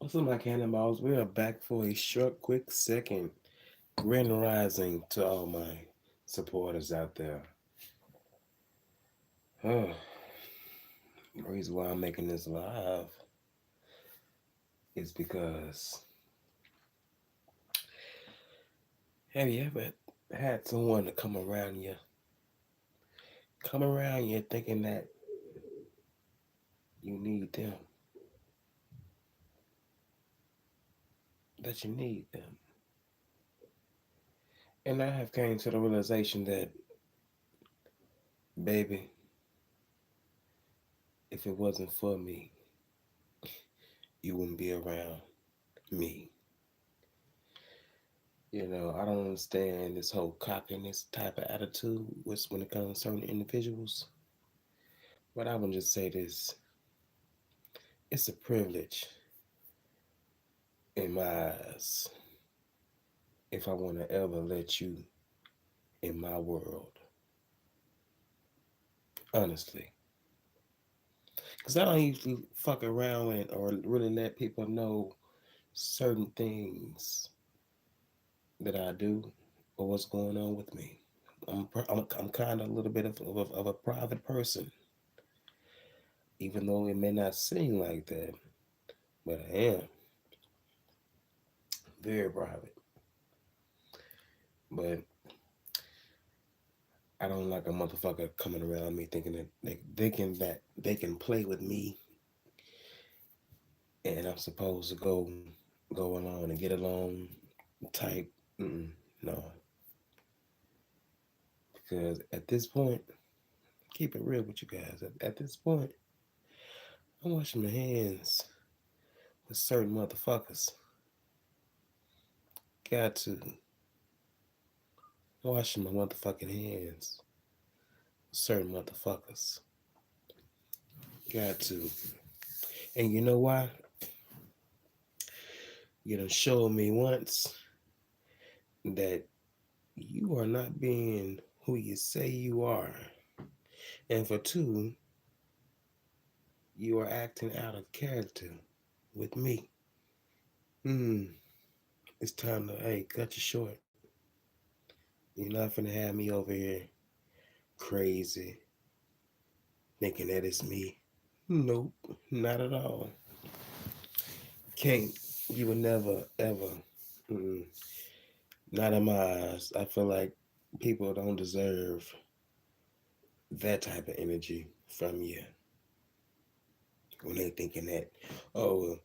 What's up, my cannonballs? We are back for a short, quick second. Grand rising to all my supporters out there. Oh, the reason why I'm making this live is because have you ever had someone to come around you thinking that you need them, that you need them? And I have came to the realization that, baby, if it wasn't for me, you wouldn't be around me. I don't understand this whole cockiness type of attitude when it comes to certain individuals. But I would just say this: it's a privilege in my eyes if I want to ever let you in my world, honestly. Because I don't usually fuck around or really let people know certain things that I do or what's going on with me. I'm kind of a little bit of a private person, even though it may not seem like that, but I am very private. But I don't like a motherfucker coming around me thinking that they can play with me and I'm supposed to go along and get along type. No, because at this point, keep it real with you guys. At this point, I'm washing my hands with certain motherfuckers. Got to washing my motherfucking hands with certain motherfuckers. Got to. And you know why? You done showed me once that you are not being who you say you are. And for two, you are acting out of character with me. Hmm, it's time to, hey, cut you short. You're not finna have me over here crazy, thinking that it's me. Nope, not at all. Can't, you would never, ever. Mm, not in my eyes. I feel like people don't deserve that type of energy from you when they thinking that, oh,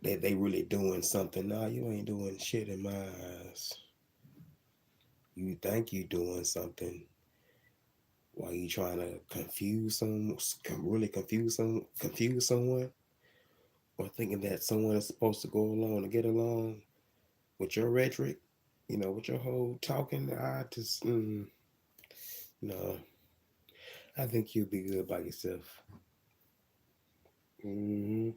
they really doing something. No, you ain't doing shit in my eyes. You think you doing something while you trying to confuse someone, or thinking that someone is supposed to go along to get along with your rhetoric, with your whole talking. I just, no, I think you'll be good by yourself. hmm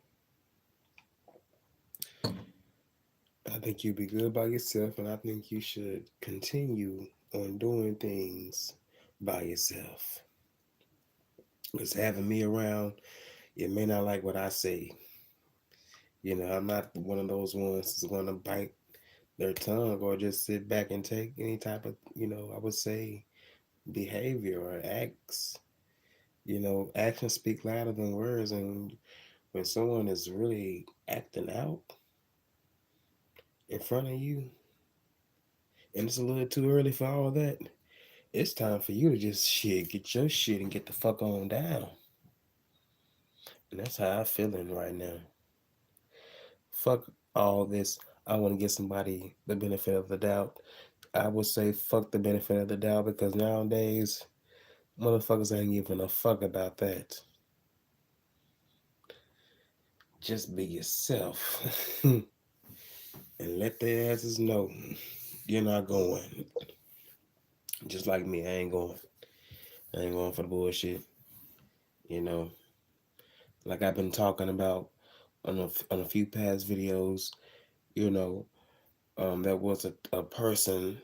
I think you'll be good by yourself, and I think you should continue on doing things by yourself. Because having me around, you may not like what I say. I'm not one of those ones that's going to bite their tongue or just sit back and take any type of, I would say behavior or acts. Actions speak louder than words. And when someone is really acting out in front of you, and it's a little too early for all that, it's time for you to just get your shit and get the fuck on down. And that's how I'm feeling right now. Fuck all this. I want to give somebody the benefit of the doubt. I would say fuck the benefit of the doubt because nowadays motherfuckers ain't giving a fuck about that. Just be yourself and let their asses know you're not going. Just like me, I ain't going. I ain't going for the bullshit. You know, like I've been talking about on a few past videos. You know, there was a person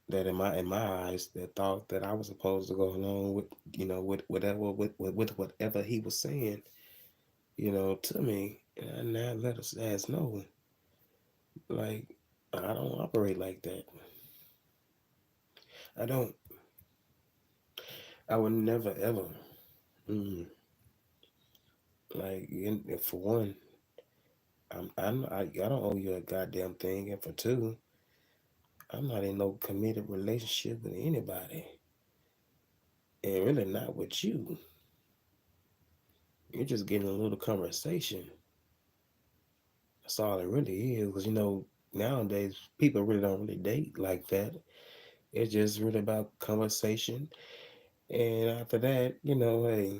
that in my eyes that thought that I was supposed to go along with with whatever he was saying to me. And now let us ask no. Like, I don't operate like that. I don't. I would never ever. Mm, like, for one, I don't owe you a goddamn thing, and for two, I'm not in no committed relationship with anybody, and really not with you. You're just getting a little conversation. That's all it really is. Because nowadays people really don't really date like that. It's just really about conversation, and after that, hey,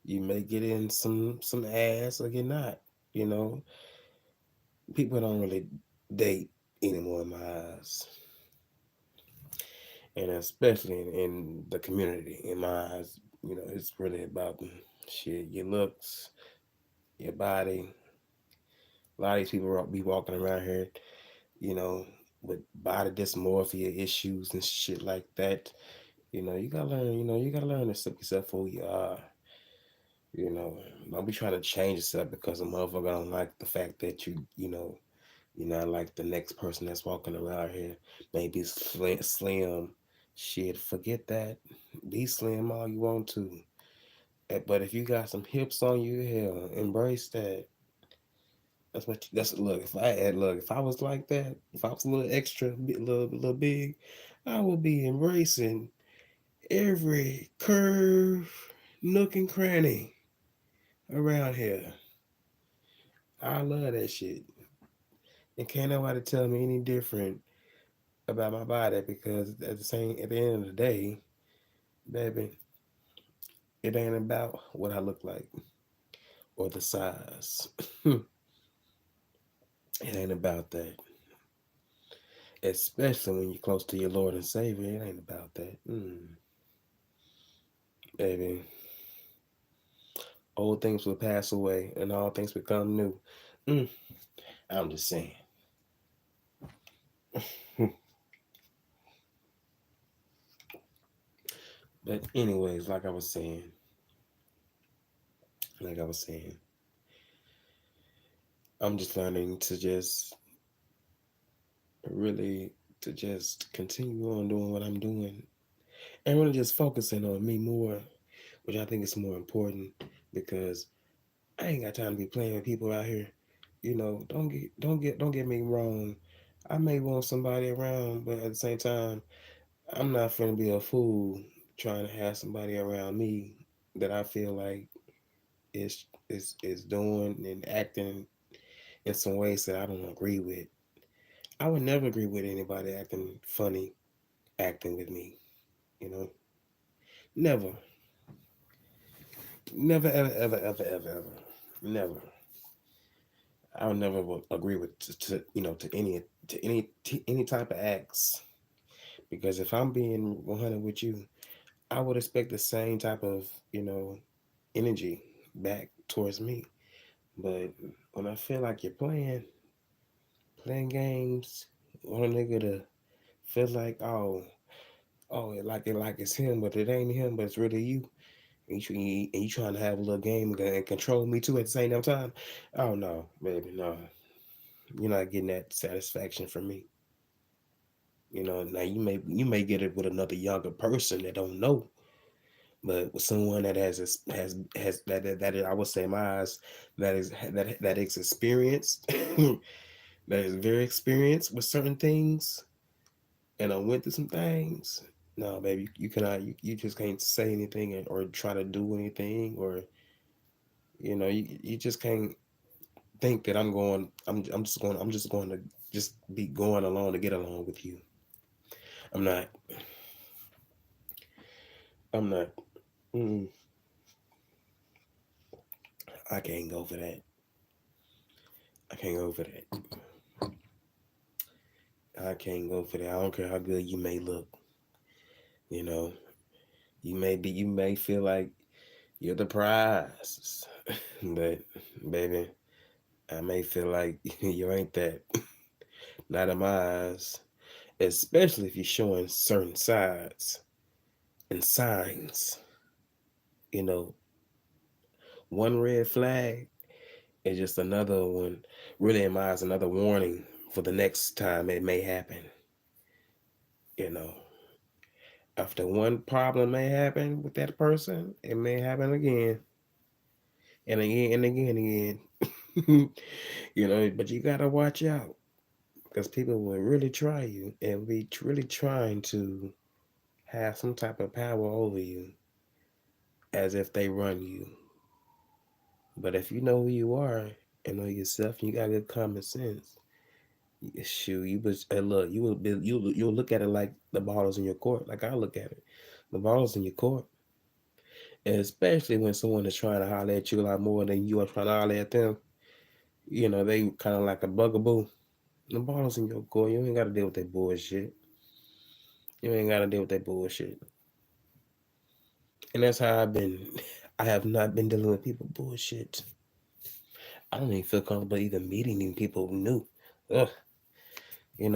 you may get in some ass or you're not. You know, people don't really date anymore in my eyes, and especially in the community. In my eyes, it's really about shit, your looks, your body. A lot of these people be walking around here, you know, with body dysmorphia issues and shit like that. You gotta learn. You gotta learn to accept yourself for who you are. You know, don't be trying to change yourself because a motherfucker don't like the fact that you're not like the next person that's walking around here. Maybe slim. Shit, forget that. Be slim all you want to. But if you got some hips on you, hell, embrace that. Look. If I was like that, if I was a little extra, little big, I would be embracing every curve, nook and cranny around here. I love that shit. And can't nobody tell me any different about my body because at the end of the day, baby, it ain't about what I look like or the size. It ain't about that. Especially when you're close to your Lord and Savior, it ain't about that. Baby, old things will pass away and all things become new. Mm, I'm just saying. But anyways, like I was saying, I'm just learning to really just continue on doing what I'm doing and really just focusing on me more, which I think is more important because I ain't got time to be playing with people out here. Don't get me wrong. I may want somebody around, but at the same time, I'm not finna be a fool trying to have somebody around me that I feel like is doing and acting in some ways that I don't agree with. I would never agree with anybody acting funny, acting with me. You know, never, never, ever, ever, ever, ever, ever, never. I would never agree with to any type of acts because if I'm being 100 with you, I would expect the same type of energy back towards me. But when I feel like you're playing games, want a nigga to feel like it like it's him, but it ain't him, but it's really you. And you trying to have a little game and control me too at the same time. Oh no, baby, no. You're not getting that satisfaction from me. Now you may get it with another younger person that don't know, but with someone that has that I would say in my eyes that is experienced, that is very experienced with certain things, and I went through some things. No, baby, you cannot. You just can't say anything or try to do anything, or you just can't think that I'm just going to just be going along to get along with you. I'm not. I'm not. Mm, I can't go for that. I can't go for that. I can't go for that. I don't care how good you may look. You know, you may feel like you're the prize, but baby, I may feel like you ain't that. Not in my eyes. Especially if you're showing certain sides and signs. You know, one red flag It's just another one, really in mind, is another warning for the next time it may happen. You know, after one problem may happen with that person, it may happen again and again and again and again. But you gotta watch out because people will really try you and be really trying to have some type of power over you as if they run you. But if you know who you are and know yourself, and you got good common sense. Shoot, you was look, you'll look at it like the ball is in your court, like I look at it. The ball is in your court, and especially when someone is trying to holler at you a lot more than you are trying to holler at them. They kind of like a bugaboo. The ball is in your court. You ain't got to deal with that bullshit. You ain't got to deal with that bullshit. And that's how I've been. I have not been dealing with people bullshit. I don't even feel comfortable even meeting new people new. Ugh. You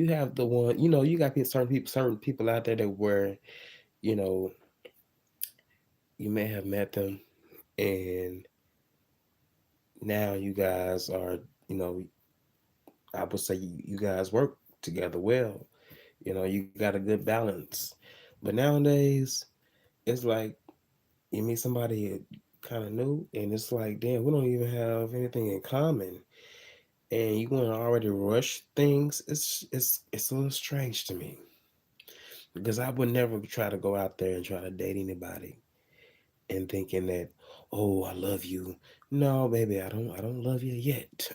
have the one. You got certain people out there that where you know you may have met them, and now you guys are, you know, I would say you guys work together well. You got a good balance. But nowadays, it's like you meet somebody kind of new, and it's like, damn, we don't even have anything in common, and you want to already rush things. It's a little strange to me because I would never try to go out there and try to date anybody and thinking that, oh, I love you. No, baby, I don't love you yet.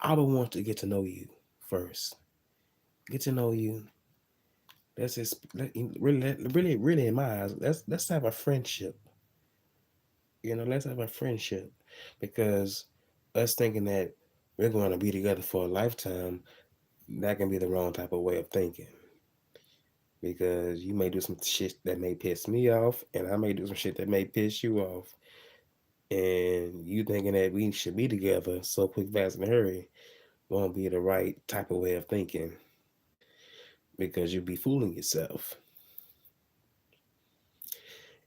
I would want to get to know you first. Get to know you. That's just really in my eyes. Let's have a friendship. Let's have a friendship because us thinking that we're going to be together for a lifetime, that can be the wrong type of way of thinking. Because you may do some shit that may piss me off, and I may do some shit that may piss you off. And you thinking that we should be together so quick, fast, and hurry won't be the right type of way of thinking because you'll be fooling yourself.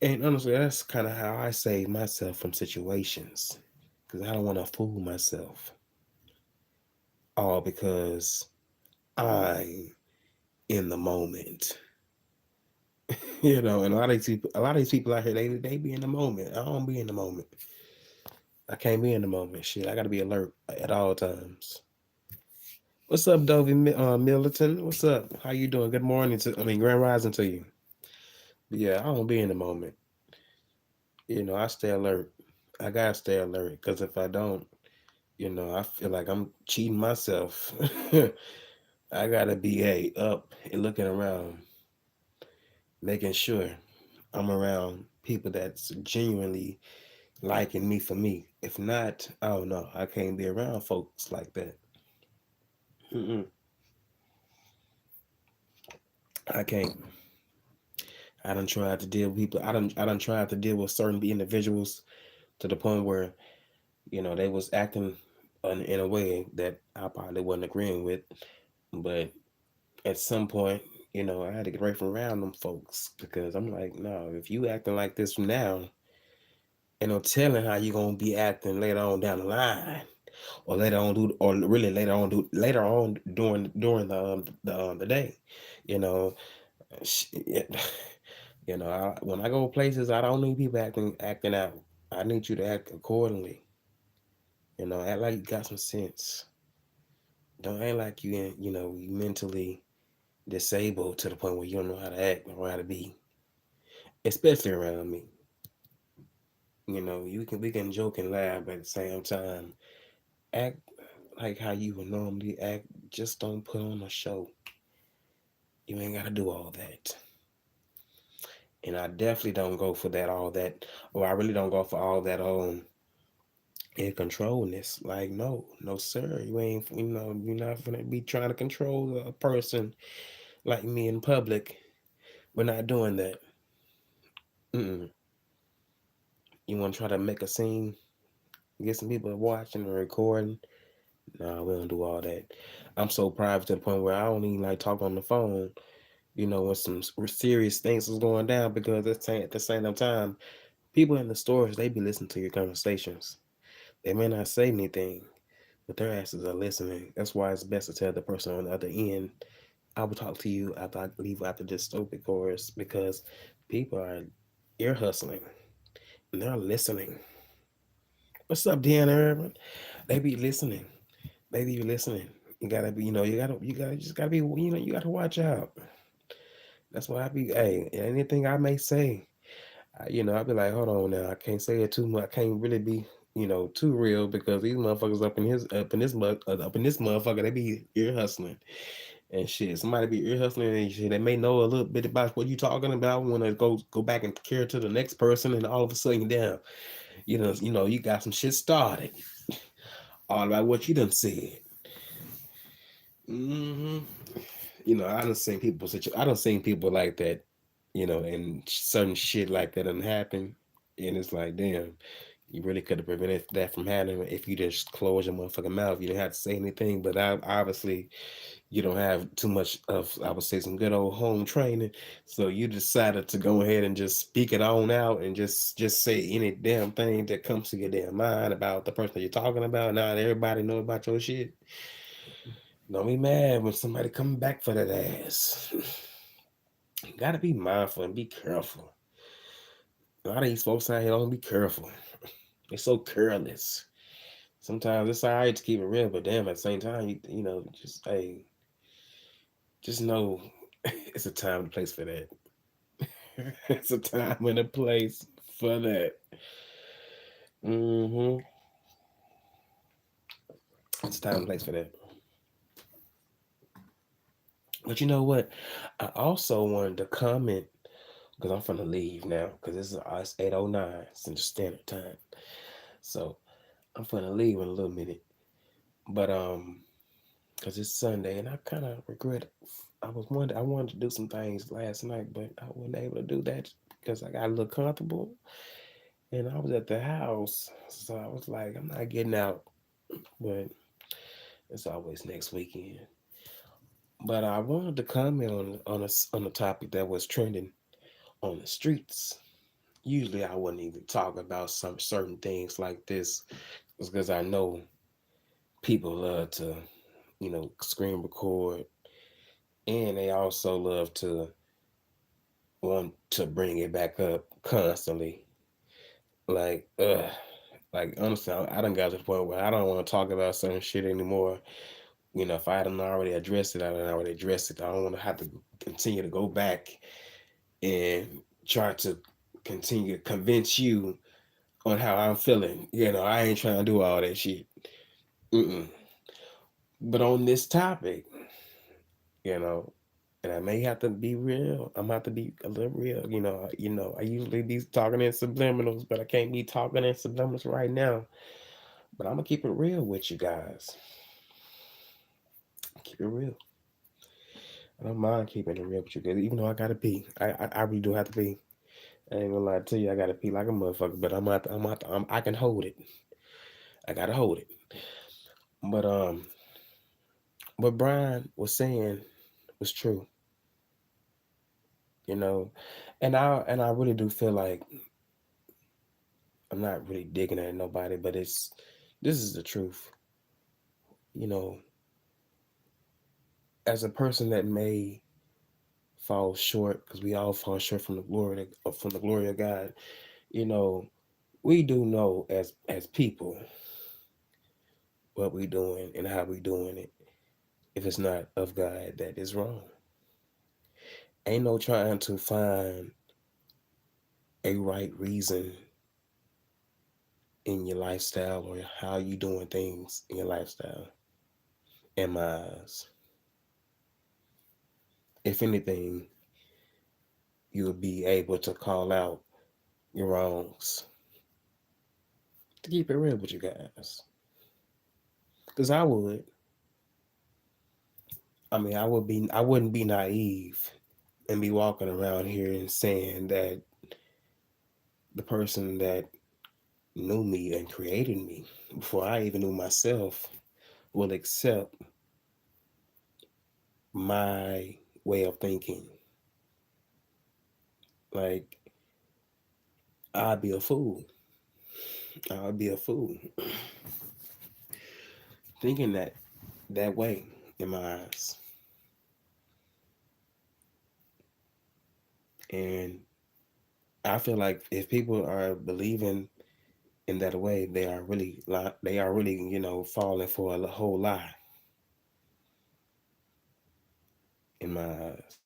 And honestly, that's kind of how I save myself from situations because I don't want to fool myself. All because I'm in the moment. And a lot of these people out here, they be in the moment. I don't be in the moment. I can't be in the moment. Shit, I gotta be alert at all times. What's up, Dovey Middleton? What's up? How you doing? Good morning grand rising to you. But yeah, I don't be in the moment. I stay alert. I gotta stay alert because if I don't, I feel like I'm cheating myself. I gotta be up and looking around, making sure I'm around people that's genuinely liking me for me. If not, I don't know. I can't be around folks like that. Mm-mm. I can't. I don't try to deal with people. I don't try to deal with certain individuals to the point where they was acting in a way that I probably wasn't agreeing with. But at some point, I had to get away from around them folks because I'm like, no, if you acting like this now, and no telling how you gonna be acting later on down the line, or later on or really later on during the day, you know, it, when I go places, I don't need people acting out. I need you to act accordingly. Act like you got some sense. Don't act like you mentally disabled to the point where you don't know how to act or how to be, especially around me. We can joke and laugh, but at the same time, act like how you would normally act. Just don't put on a show. You ain't gotta do all that. And I definitely don't go for that all that, or I really don't go for all that in controlness. Like no sir, you ain't you're not gonna be trying to control a person like me in public. We're not doing that. Mm-mm. You want to try to make a scene, get some people watching or recording? Nah, we don't do all that. I'm so private to the point where I don't even like talk on the phone. When some serious things is going down because at the same time, people in the stores they be listening to your conversations. They may not say anything, but their asses are listening. That's why it's best to tell the person on the other end, I will talk to you after I leave after this stupid chorus, because people are ear hustling and they're listening. What's up, Deanna Urban? They be listening. They be listening. You gotta be, just gotta be, you gotta watch out. That's why I be, hey, anything I may say, I'll be like, hold on now, I can't say it too much. I can't really be, too real, because these motherfuckers up in this motherfucker, they be ear hustling and shit. Somebody be ear hustling and shit. They may know a little bit about what you talking about. Want to go back and carry to the next person, and all of a sudden, damn, you got some shit started. All about what you done said. hmm I done seen people. I done seen people like that. And certain shit like that done happen, and it's like, damn, you really could have prevented that from happening if you just close your motherfucking mouth. You didn't have to say anything, but obviously you don't have too much of, I would say, some good old home training. So you decided to go ahead and just speak it on out and just say any damn thing that comes to your damn mind about the person you're talking about. Now that everybody know about your shit, don't be mad when somebody coming back for that ass. You gotta be mindful and be careful. A lot of these folks out here don't be careful. They're so careless. Sometimes it's all right to keep it real, but damn, at the same time, just hey, just know it's a time and place for that. It's a time and a place for that. hmm It's a time and place for that. But you know what? I also wanted to comment, because I'm finna leave now, because it's 8:09 Central Standard Time. So I'm finna leave in a little minute. But because it's Sunday and I kind of regret. I wanted to do some things last night, but I wasn't able to do that because I got a little comfortable and I was at the house, so I was like, I'm not getting out. But it's always next weekend. But I wanted to comment on a topic that was trending on the streets. Usually, I wouldn't even talk about some certain things like this, because I know people love to, screen record, and they also love to want to bring it back up constantly. Like, like honestly, I done got to the point where I don't want to talk about certain shit anymore. If I hadn't already addressed it, I done already addressed it. I don't want to have to continue to go back and try to continue to convince you on how I'm feeling. I ain't trying to do all that shit. Mm-mm. But on this topic, you know, and I may have to be real. I'm have to be a little real. I usually be talking in subliminals, but I can't be talking in subliminals right now. But I'm gonna keep it real with you guys. Keep it real. I don't mind keeping it real with you guys, even though I gotta pee. I really do have to pee. I ain't gonna lie to you. I gotta pee like a motherfucker, but I can hold it. I gotta hold it. But what Brian was saying was true. You know, and I really do feel like I'm not really digging at nobody, but this is the truth. You know, as a person that may fall short, because we all fall short from the glory of God. You know, we do know as people what we doing and how we doing it. If it's not of God, that is wrong. Ain't no trying to find a right reason in your lifestyle or how you doing things in your lifestyle. In my eyes, if anything, you'll be able to call out your wrongs. To keep it real with you guys, because I would. I mean, I wouldn't be naive and be walking around here and saying that the person that knew me and created me before I even knew myself will accept my way of thinking. Like, I'd be a fool. I would be a fool thinking that way in my eyes. And I feel like if people are believing in that way, they are really falling for a whole lie in my eyes.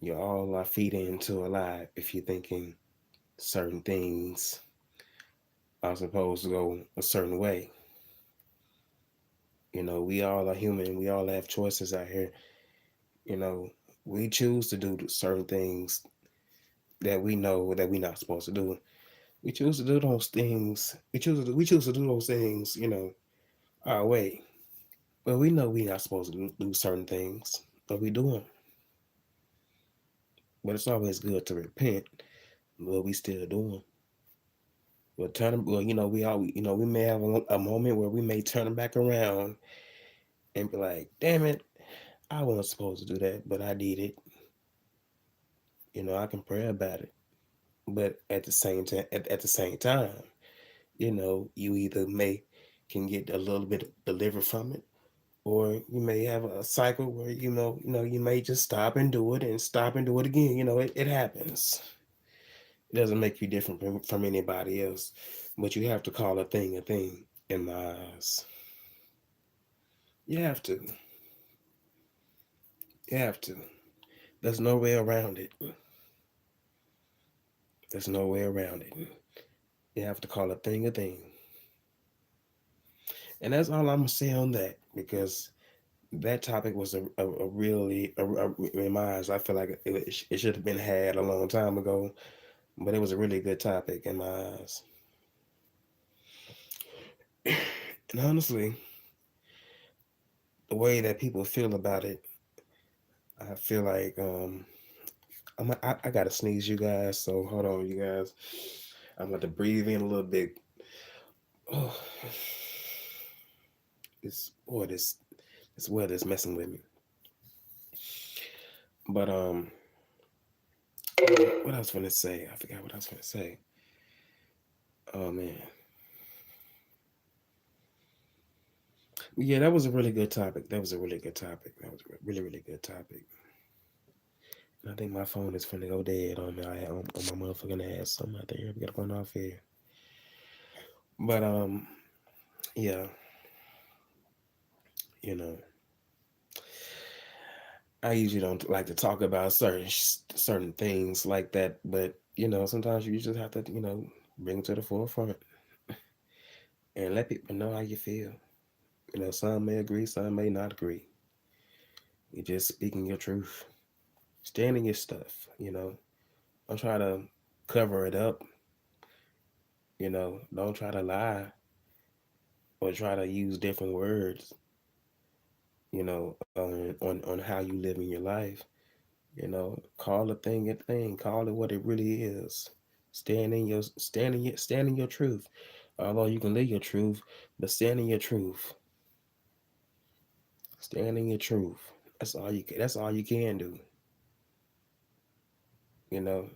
You all are feeding into a lie if you're thinking certain things are supposed to go a certain way. We all are human. We all have choices out here. You know, we choose to do certain things that we know that we're not supposed to do. We choose to do those things. We choose to do those things. Our way. But we know we're not supposed to do certain things, but we do them. But it's always good to repent, but we still do them. We'll turn them. Well, we may have a moment where we may turn them back around and be like, "Damn it, I wasn't supposed to do that, but I did it." I can pray about it, but at the same time, you either may can get a little bit delivered from it, or you may have a cycle where you may just stop and do it and stop and do it again. It happens. It doesn't make you different from anybody else, but you have to call a thing in my eyes. You have to. You have to. There's no way around it. There's no way around it. You have to call a thing. And that's all I'm gonna say on that, because that topic was a really in my eyes. I feel like it should have been had a long time ago, but it was a really good topic in my eyes. And honestly, the way that people feel about it, I feel like I gotta sneeze, you guys. So hold on, you guys. I'm going to breathe in a little bit. Oh, this weather's messing with me. But what I was gonna say, I forgot what I was gonna say. Oh man, yeah, that was a really good topic. That was a really good topic. That was a really really good topic. And I think my phone is finna go dead on me. On my motherfucking ass. Something out there. We gotta run off here. But yeah, you know, I usually don't like to talk about certain things like that. But sometimes you just have to bring it to the forefront and let people know how you feel. Some may agree, some may not agree. You're just speaking your truth. Stand in your stuff. Don't try to cover it up. Don't try to lie or try to use different words, on how you live in your life. Call a thing a thing. Call it what it really is. Stand in your truth. Although you can live your truth, but stand in your truth. Stand in your truth. That's all you can do. You know,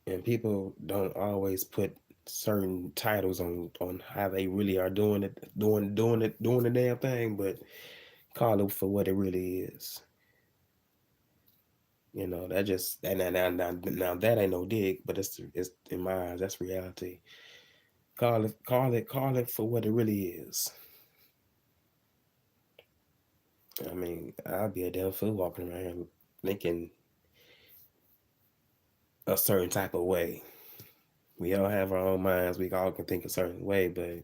and people don't always put certain titles on how they really are doing it, doing the damn thing, but call it for what it really is. That just now that ain't no dig, but it's in my eyes that's reality. Call it for what it really is. I mean, I'd be a damn fool walking around here thinking a certain type of way. We all have our own minds. We all can think a certain way, but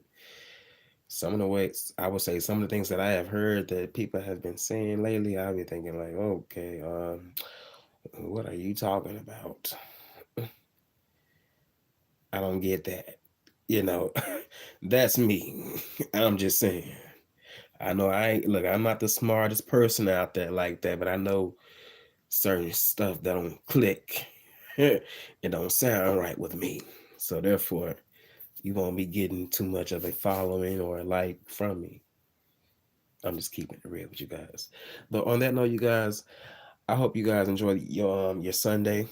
some of the ways I would say some of the things that I have heard that people have been saying lately, I'll be thinking like, okay, what are you talking about? I don't get that. You know, that's me. I'm just saying. I know I'm not the smartest person out there like that, but I know certain stuff that don't click. It don't sound right with me. So therefore, you won't be getting too much of a following or a like from me. I'm just keeping it real with you guys. But on that note, you guys, I hope you guys enjoy your Sunday.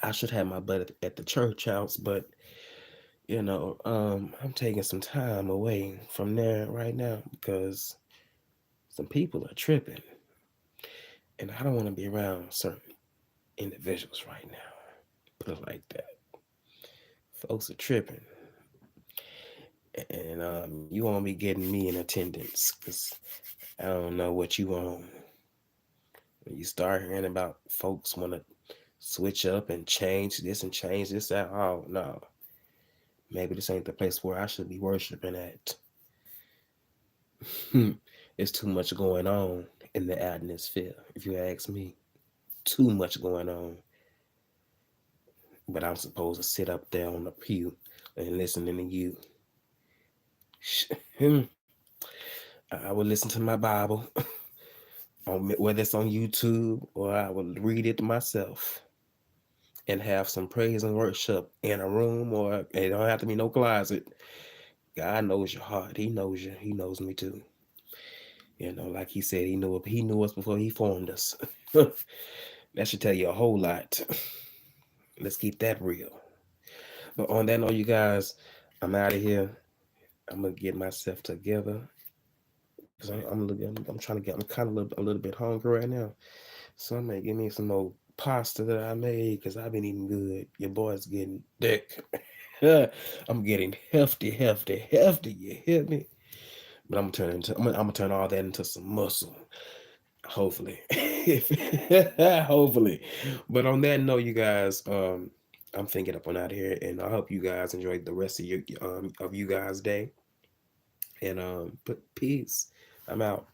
I should have my butt at the church house, but I'm taking some time away from there right now because some people are tripping, and I don't want to be around certain individuals right now. Put it like that. Folks are tripping, and you won't be getting me in attendance because I don't know what you want. When you start hearing about folks want to switch up and change this and change this, that, oh no, maybe this ain't the place where I should be worshiping at. It's too much going on in the atmosphere, if you ask me. Too much going on. But I'm supposed to sit up there on the pew and listening to you. I would listen to my Bible, whether it's on YouTube or I would read it myself and have some praise and worship in a room, or it don't have to be no closet. God knows your heart. He knows you. He knows me too. Like he said, he knew us before he formed us. That should tell you a whole lot. Let's keep that real. But on that note, you guys, I'm out of here. I'm gonna get myself together because I'm trying to get. I'm kind of a little bit hungry right now, so I may give me some more pasta that I made because I've been eating good. Your boy's getting thick. I'm getting hefty, hefty, hefty. You hear me? But I'm gonna turn all that into some muscle. Hopefully. Hopefully. But on that note, you guys, I'm thinking up on out here, and I hope you guys enjoyed the rest of you guys' day. And but peace. I'm out.